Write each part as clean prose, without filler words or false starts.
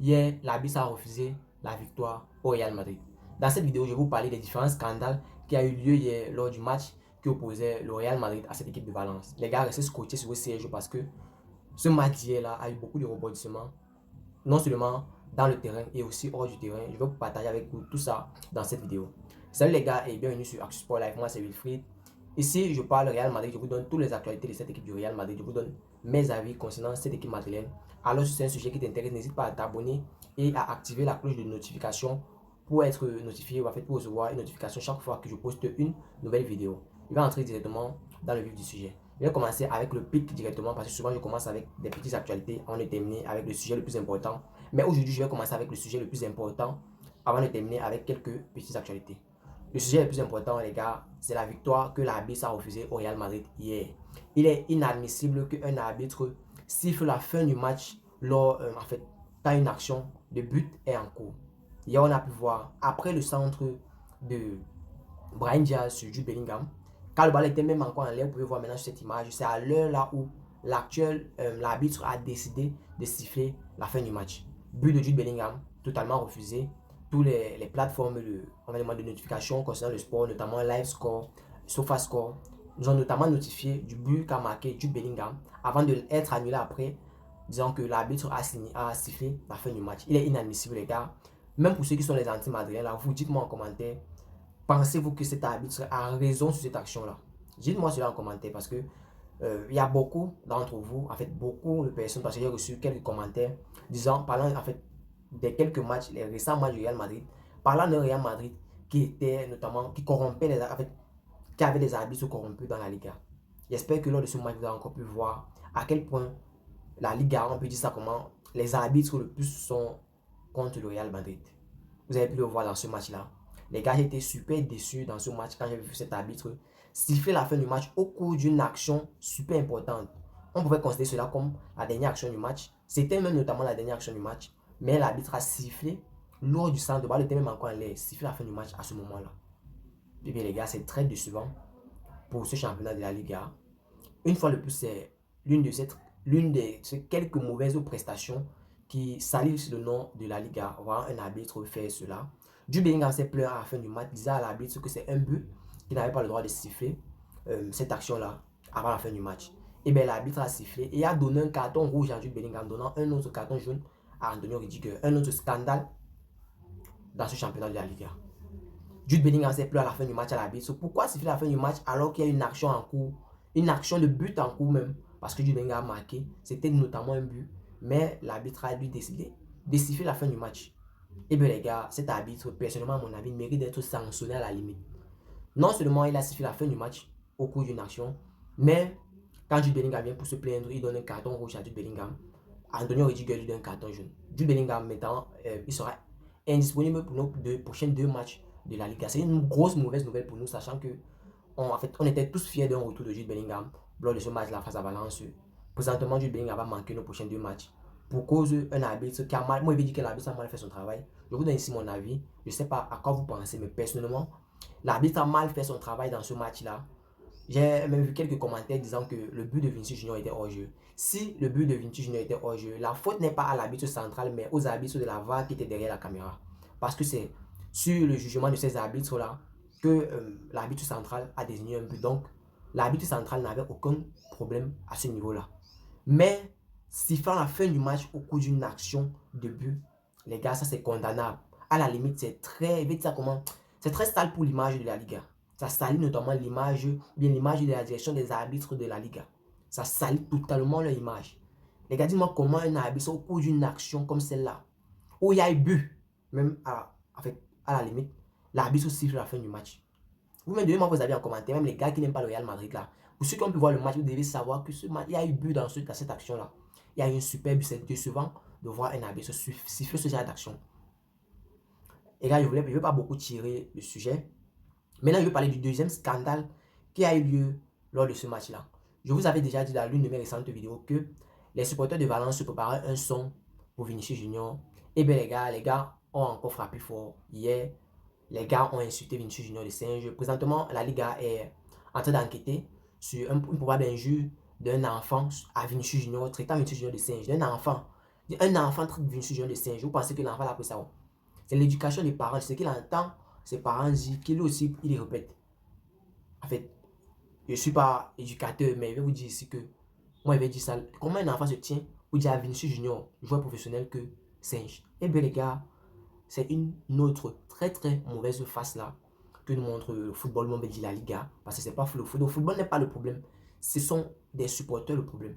hier, l'arbitre a refusé la victoire au Real Madrid. Dans cette vidéo, je vais vous parler des différents scandales qui ont eu lieu hier lors du match qui opposait le Real Madrid à cette équipe de Valence. Les gars, restez scotchés sur vos sièges parce que ce match hier là a eu beaucoup de rebondissements, non seulement dans le terrain et aussi hors du terrain. Je vais vous partager avec vous tout ça dans cette vidéo. Salut les gars et bienvenue sur Actu Sport Live. Moi c'est Wilfried. Ici, je parle Real Madrid, je vous donne toutes les actualités de cette équipe du Real Madrid, je vous donne mes avis concernant cette équipe madrilène. Alors si c'est un sujet qui t'intéresse, n'hésite pas à t'abonner et à activer la cloche de notification pour être notifié ou en fait pour recevoir une notification chaque fois que je poste une nouvelle vidéo. Je vais entrer directement dans le vif du sujet. Je vais commencer avec le pic directement parce que souvent je commence avec des petites actualités avant de terminer avec le sujet le plus important. Mais aujourd'hui, je vais commencer avec le sujet le plus important avant de terminer avec quelques petites actualités. Le sujet le plus important, les gars, c'est la victoire que l'arbitre a refusée au Real Madrid hier. Il est inadmissible qu'un arbitre siffle la fin du match lors, quand une action de but est en cours. Hier, on a pu voir, après le centre de Brahim Diaz sur Jude Bellingham, quand le ballon était même encore en l'air, vous pouvez voir maintenant sur cette image, c'est à l'heure là où l'arbitre a décidé de siffler la fin du match. But de Jude Bellingham, totalement refusé. Toutes les plateformes de notification concernant le sport, notamment LiveScore, SofaScore, nous ont notamment notifié du but qu'a marqué Jude Bellingham avant d'être annulé après, disant que l'arbitre a sifflé la fin du match. Il est inadmissible, les gars. Même pour ceux qui sont les anti-madriens, là, vous dites-moi en commentaire, pensez-vous que cet arbitre a raison sur cette action-là? Dites-moi cela en commentaire parce que il y a beaucoup d'entre vous, en fait, beaucoup de personnes, parce que j'ai reçu quelques commentaires disant, parlant en fait des quelques matchs, les récents matchs du Real Madrid, parlant d'un Real Madrid qui était notamment, qui corrompait qui avait des arbitres corrompus dans la Liga. J'espère que lors de ce match, vous avez encore pu voir à quel point la Liga, on peut dire ça comment, les arbitres le plus sont contre le Real Madrid. Vous avez pu le voir dans ce match-là. Les gars, j'étais super déçu dans ce match quand j'ai vu cet arbitre siffler la fin du match au cours d'une action super importante. On pouvait considérer cela comme la dernière action du match. C'était même notamment la dernière action du match. Mais l'arbitre a sifflé lors du centre de balle, il était même encore en l'air, sifflé la fin du match à ce moment-là. Et bien les gars, c'est très décevant pour ce championnat de la Liga. Une fois de plus, c'est l'une de ces quelques mauvaises prestations qui salissent le nom de la Liga. Voir un arbitre faire cela. Jude Bellingham s'est plaint à la fin du match, disant à l'arbitre que c'est un but, qu'il n'avait pas le droit de siffler cette action-là avant la fin du match. Et bien l'arbitre a sifflé et a donné un carton rouge à Jude Bellingham, donnant un autre carton jaune à Antonio Rudiger. Un autre scandale dans ce championnat de la Liga. Jude Bellingham s'est plaint à la fin du match à l'arbitre. Pourquoi siffler à la fin du match alors qu'il y a une action en cours, une action de but en cours même, parce que Jude Bellingham a marqué, c'était notamment un but, mais l'arbitre a lui décidé de siffler la fin du match. Et bien les gars, cet arbitre, personnellement à mon avis, mérite d'être sanctionné à la limite. Non seulement il a sifflé la fin du match au cours d'une action, mais quand Jude Bellingham vient pour se plaindre, il donne un carton rouge à Jude Bellingham. Antonio Rudiger lui donne un carton jaune. Jude Bellingham, maintenant, il sera indisponible pour nos prochains deux matchs de la Liga. C'est une grosse mauvaise nouvelle pour nous, sachant que on était tous fiers d'un retour de Jude Bellingham lors de ce match-là face à Valence. Présentement, Jude Bellingham va manquer nos prochains deux matchs pour cause d'un arbitre qui a mal. Moi, je vais dire que l'arbitre a mal fait son travail. Je vous donne ici mon avis. Je ne sais pas à quoi vous pensez, mais personnellement, l'arbitre a mal fait son travail dans ce match-là. J'ai même vu quelques commentaires disant que le but de Vinicius Junior était hors jeu. Si le but de Vinicius Junior était hors jeu, la faute n'est pas à l'arbitre central, mais aux arbitres de la VAR qui étaient derrière la caméra. Parce que c'est sur le jugement de ces arbitres-là que l'arbitre central a désigné un but. Donc, l'arbitre central n'avait aucun problème à ce niveau-là. Mais, sifflant la fin du match au cours d'une action de but, les gars, ça c'est condamnable. À la limite, c'est très, c'est très sale pour l'image de la Liga. Ça salit notamment l'image, bien l'image de la direction des arbitres de la Liga. Ça salit totalement leur image. Les gars, dis-moi comment un arbitre, au cours d'une action comme celle-là, où il y a eu but, même à la limite, l'arbitre siffle la fin du match. Vous-même, donnez-moi vos avis en commentaire, même les gars qui n'aiment pas le Real Madrid là. Pour ceux qui ont pu voir le match, vous devez savoir que ce match, il y a eu but dans cette action-là. Il y a eu un super but, c'est décevant de voir un arbitre siffler ce genre d'action. Et là, je ne vais pas beaucoup tirer le sujet. Maintenant, je vais parler du deuxième scandale qui a eu lieu lors de ce match-là. Je vous avais déjà dit dans l'une de mes récentes vidéos que les supporters de Valence se préparaient un son pour Vinicius Junior. Et bien les gars ont encore frappé fort. Hier, les gars ont insulté Vinicius Junior de singe. Présentement, la Liga est en train d'enquêter sur une probable injure d'un enfant à Vinicius Junior, traitant Vinicius Junior de singe. D'un enfant. Un enfant traite Vinicius Junior de singe. Vous pensez que l'enfant a appris ça où? C'est l'éducation des parents. C'est ce qu'il entend ses parents dire, qu'il aussi, il les répète. En fait, je ne suis pas éducateur, mais je vais vous dire ici que moi, je vais dire ça. Comment un enfant se tient pour dire à Vinicius Junior, joueur professionnel, que singe? Eh bien, les gars, c'est une autre très très mauvaise face là que nous montre le football, on veut dire la Liga. Parce que c'est pas le football. Le football n'est pas le problème. Ce sont des supporters le problème.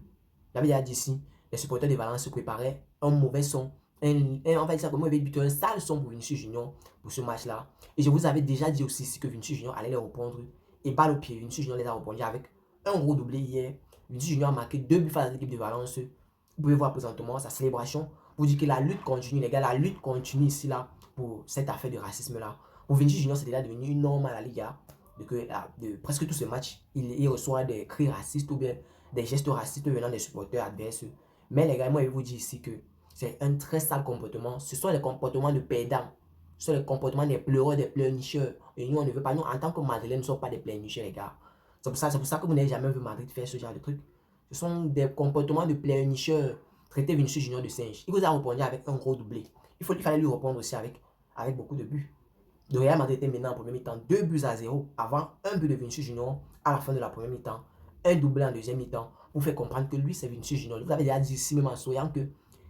J'avais déjà dit ici, les supporters de Valence se préparaient un mauvais son. On va dire ça comme un sale son pour Vinicius Junior pour ce match-là. Et je vous avais déjà dit aussi ici que Vinicius Junior allait les répondre. Et balle au pied, Vinicius Junior les a répondu avec un gros doublé hier. Vinicius Junior a marqué 2 buts face à l'équipe de Valence. Vous pouvez voir présentement sa célébration. Vous dites que la lutte continue, les gars, la lutte continue ici là pour cette affaire de racisme là. Pour Vinicius Junior, c'est déjà devenu une norme à la Liga. De presque tous ces matchs, il reçoit des cris racistes ou bien des gestes racistes venant des supporters adverses. Mais les gars, moi je vous dis ici que c'est un très sale comportement. Ce sont les comportements de perdants. Ce sont les comportements des pleureurs, des pleurnicheurs. Et nous, on ne veut pas, nous, en tant que Madrilènes, nous ne sommes pas des pleurnicheurs, les gars. C'est pour ça que vous n'avez jamais vu Madrid faire ce genre de truc. Ce sont des comportements de pleurnicheurs. Traiter Vinicius Junior de singe. Il vous a répondu avec un gros doublé. Il fallait lui répondre aussi avec beaucoup de buts. Le Real Madrid était maintenant en première mi-temps 2 buts à 0 avant un but de Vinicius Junior à la fin de la première mi-temps. Un doublé en deuxième mi-temps pour faire comprendre que lui c'est Vinicius Junior. Vous avez déjà dit ici même en souriant que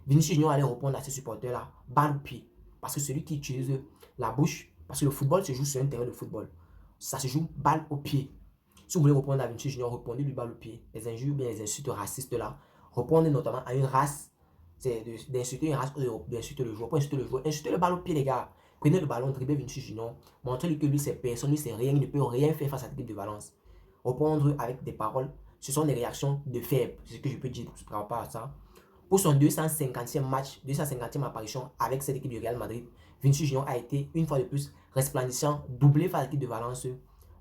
Vinicius Junior allait répondre à ses supporters-là balle au pied. Parce que celui qui utilise la bouche, parce que le football se joue sur un terrain de football. Ça se joue balle au pied. Si vous voulez répondre à Vinicius Junior, répondez-lui balle au pied. Les injures ou bien les insultes racistes là. Répondez notamment à une race. C'est d'insulter une race ou d'insulter le joueur. Pour insulter le joueur, insultez le balle au pied, les gars. Prenez le ballon, dribbez Vinicius Junior. Montrez-lui que lui, c'est personne, lui, c'est rien. Il ne peut rien faire face à l'équipe de Valence. Répondre avec des paroles, ce sont des réactions de faibles. C'est ce que je peux dire par rapport à ça. Pour son 250e match, 250e apparition avec cette équipe du Real Madrid, Vinicius Junior a été une fois de plus resplendissant, doublé face à l'équipe de Valence,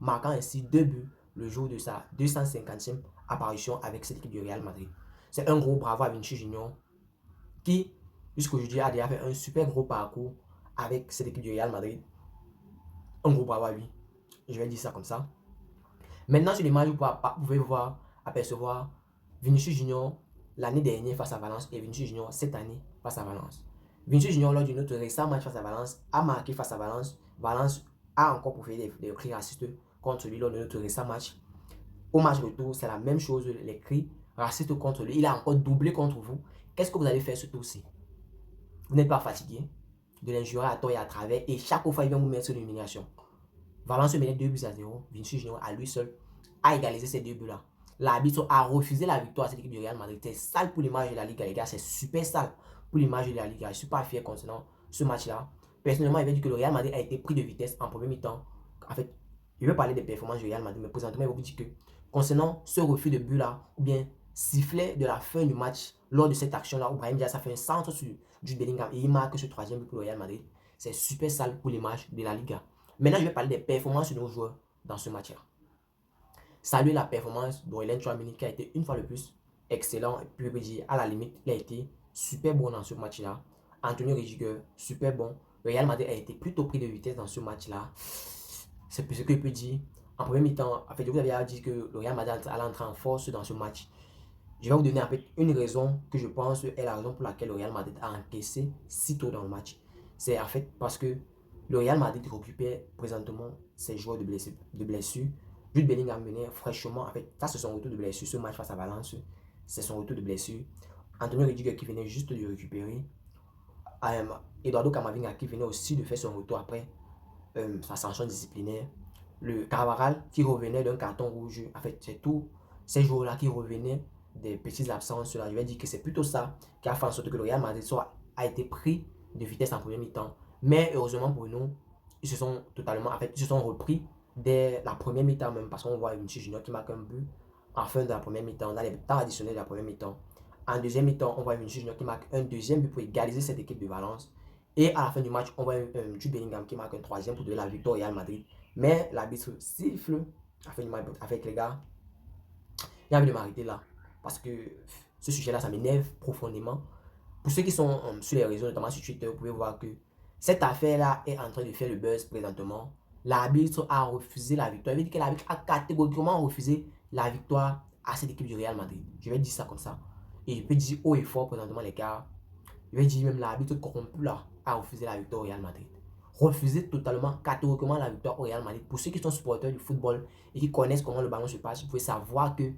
marquant ainsi 2 buts le jour de sa 250e apparition avec cette équipe du Real Madrid. C'est un gros bravo à Vinicius Junior qui, jusqu'aujourd'hui, a déjà fait un super gros parcours avec cette équipe du Real Madrid. Un gros bravo à lui. Je vais dire ça comme ça. Maintenant, sur l'image, vous pouvez voir, apercevoir Vinicius Junior l'année dernière face à Valence et Vinicius Junior cette année face à Valence. Vinicius Junior, lors de notre récent match face à Valence, a marqué face à Valence. Valence a encore profité des cris racistes contre lui lors de notre récent match. Au match retour, c'est la même chose, les cris racistes contre lui. Il a encore doublé contre vous. Qu'est-ce que vous allez faire ce tour-ci? Vous n'êtes pas fatigué de l'injurer à tort et à travers et chaque fois il vient vous mettre sur l'humiliation. Valence menait 2 buts à 0. Vinicius Junior à lui seul a égalisé ces 2 buts-là. L'arbitre a refusé la victoire à cette équipe du Real Madrid. C'est sale pour l'image de la Liga, les gars. C'est super sale pour l'image de la Liga. Je ne suis pas fier concernant ce match-là. Personnellement, il va dire que le Real Madrid a été pris de vitesse en premier mi-temps. En fait, je vais parler des performances du Real Madrid, mais présentement, il va vous dire que concernant ce refus de but-là, ou bien sifflet de la fin du match, lors de cette action-là, où Brahim Diaz a fait un centre sur Jude Bellingham et il marque ce 3e but pour le Real Madrid. C'est super sale pour l'image de la Liga. Maintenant, je vais parler des performances de nos joueurs dans ce match-là. Saluer la performance d'Aurélien Tchouaméni qui a été une fois de plus excellent. Et puis, je peux dire, à la limite, il a été super bon dans ce match-là. Anthony Rudiger, super bon. Le Real Madrid a été plutôt pris de vitesse dans ce match-là. C'est ce que je peux dire. En premier mi-temps, en fait, je vous avais dit que le Real Madrid allait entrer en force dans ce match. Je vais vous donner en fait une raison que je pense est la raison pour laquelle le Real Madrid a encaissé si tôt dans le match. C'est en fait parce que le Real Madrid récupère présentement ses joueurs de blessure. Jude Bellingham menait fraîchement. En fait, ça c'est son retour de blessure. Ce match face à Valence, c'est son retour de blessure. Antonio Rudiger qui venait juste de le récupérer. Eduardo Camavinga qui venait aussi de faire son retour après sa sanction disciplinaire. Le Carvajal qui revenait d'un carton rouge. En fait, c'est tous ces joueurs-là qui revenaient des petites absences. Là. Je vais dire que c'est plutôt ça qui a fait en sorte que le Real Madrid a été pris de vitesse en premier mi-temps. Mais heureusement pour nous, ils se sont repris dès la première mi-temps même, parce qu'on voit Vinicius Junior qui marque un but en fin de la première mi-temps, dans les temps additionnels de la première mi-temps. En deuxième mi-temps, on voit Vinicius Junior qui marque un deuxième but pour égaliser cette équipe de Valence. Et à la fin du match, on voit Jude Bellingham qui marque un troisième pour donner la victoire au Real Madrid. Mais l'arbitre siffle à la fin du match avec les gars. J'ai envie de m'arrêter là, parce que ce sujet-là, ça m'énerve profondément. Pour ceux qui sont sur les réseaux, notamment sur Twitter, vous pouvez voir que cette affaire-là est en train de faire le buzz présentement. L'arbitre a refusé la victoire. Il veut dire que l'arbitre a catégoriquement refusé la victoire à cette équipe du Real Madrid. Je vais dire ça comme ça. Et je peux dire haut et fort présentement, les gars, je vais dire même l'arbitre corrompu là, a refusé la victoire au Real Madrid. Refuser totalement, catégoriquement la victoire au Real Madrid. Pour ceux qui sont supporters du football et qui connaissent comment le ballon se passe, vous pouvez savoir que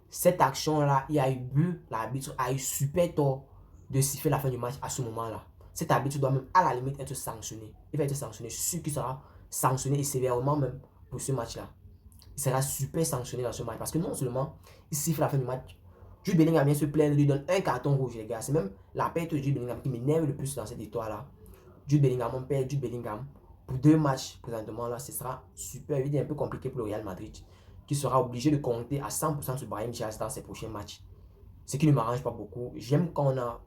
cette action-là, il y a eu but, l'arbitre a eu super tort de siffler la fin du match à ce moment-là. Cet arbitre doit même à la limite être sanctionné. Il va être sanctionné, sûr qu'il sera sanctionné et sévèrement même pour ce match-là. Il sera super sanctionné dans ce match parce que non seulement il siffle la fin du match, Jude Bellingham vient se plaindre, lui donne un carton rouge, les gars. C'est même la perte de Jude Bellingham qui m'énerve le plus dans cette histoire-là. Jude Bellingham, on perd Jude Bellingham pour 2 matchs présentement. Là, ce sera super vite et un peu compliqué pour le Real Madrid qui sera obligé de compter à 100% sur Brahim Diaz dans ses prochains matchs. Ce qui ne m'arrange pas beaucoup. J'aime quand on a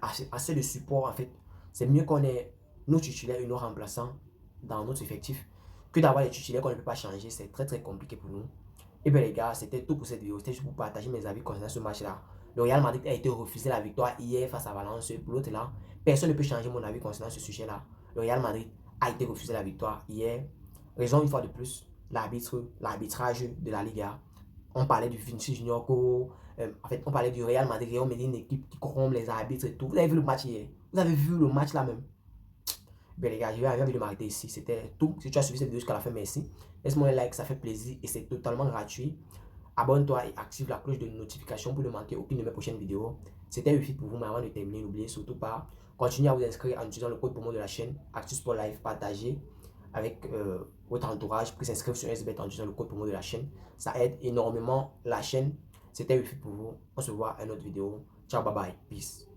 assez de support en fait. C'est mieux qu'on ait nos titulaires et nos remplaçants dans notre effectif que d'avoir les titulaires qu'on ne peut pas changer. C'est très très compliqué pour nous. Et bien les gars, c'était tout pour cette vidéo. C'était juste pour partager mes avis concernant ce match-là. Le Real Madrid a été refusé la victoire hier face à Valence. Pour l'autre là, personne ne peut changer mon avis concernant ce sujet-là. Le Real Madrid a été refusé la victoire hier. Raison une fois de plus, l'arbitrage de la Liga. On parlait du Vinicius Junior, en fait, on parlait du Real Madrid, on met une équipe qui corrompt les arbitres et tout. Vous avez vu le match hier? Vous avez vu le match là même? Ben les gars, je vais de m'arrêter ici. C'était tout. Si tu as suivi cette vidéo jusqu'à la fin, merci. Laisse-moi un like, ça fait plaisir et c'est totalement gratuit. Abonne-toi et active la cloche de notification pour ne manquer aucune de mes prochaines vidéos. C'était le fit pour vous, mais avant de terminer, n'oubliez surtout pas, continuez à vous inscrire en utilisant le code promo de la chaîne Actu Sport Live, partagez avec votre entourage pour s'inscrire sur SBet en utilisant le code promo de la chaîne. Ça aide énormément la chaîne. C'était le fit pour vous. On se voit à une autre vidéo. Ciao, bye bye. Peace.